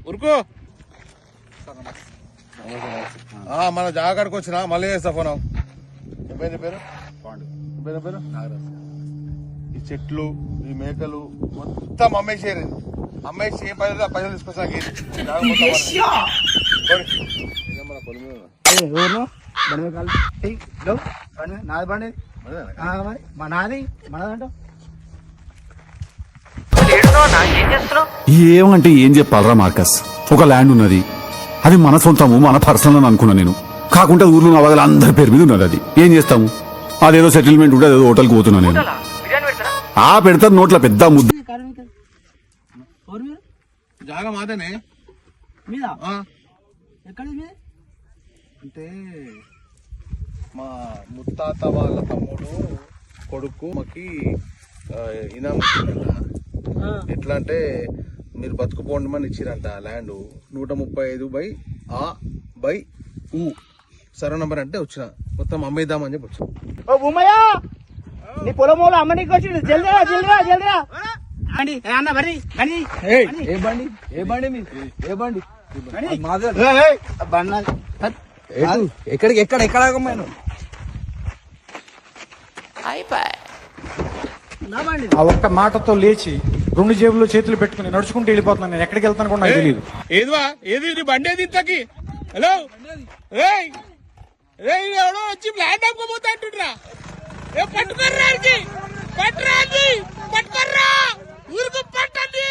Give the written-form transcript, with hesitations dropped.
ఉరుకు మన జాగాడికి వచ్చిన మళ్ళీ చేస్తా ఫోన్. పేరు పేరు పేరు పేరు ఈ చెట్లు ఈ మేకలు మొత్తం అమ్మేసేరు. అమ్మేసి ఏ పైసలు తీసుకొస్తా నాది బండి నాది మనదంట. ఏమంటే ఏం చెప్పాలరా మార్కస్, ఒక ల్యాండ్ ఉన్నది, అది మన సొంతము, మన పర్సనల్ అని అనుకున్నా నేను. కాకుండా ఊర్లో నవగల అందరి పేరు మీద ఉన్నది. అది ఏం చేస్తాము, అదేదో సెటిల్మెంట్ ఉంటే అదేదో హోటల్కి పోతున్నా నేను. పెడతారు నోట్ల పెద్ద ముద్ద. జాగా మాదేనే అంటే మా ముత్తాత వాళ్ళ తమ్ముడు కొడుకు మాకి ఇనాం ఇచ్చిందంట. ఎట్లా అంటే మీరు బతుకుపోండి అని ఇచ్చిరంట ల్యాండ్ 135/A/U సర్వ నంబర్ అంటే వచ్చిన మొత్తం అమ్మేద్దామని చెప్పి వచ్చా. నీ పొలం అమ్మనికి వచ్చింది. జల్దిరా జల్దిరా జల్దిరా అన్న బర్రీ బండి. ఏ బండి ఏ బండి ఏ బండి ఎక్కడికి ఎక్కడ ఎక్కడ ఆ ఒక్క మాటతో లేచి 2 జేబుల్లో చేతులు పెట్టుకుని నడుచుకుంటూ వెళ్ళిపోతున్నాను. నేను ఎక్కడికి వెళ్తాను కూడా నాకు తెలియదు. ఏదివా ఏది నీ బండి ఏది ఇంతకి? హలో ఎవడో వచ్చి ల్యాండ్ అమ్ముకోపోతా అంటున్నా. పట్టుకర్రా పట్టుకర్రా ఊరికి పట్టండి.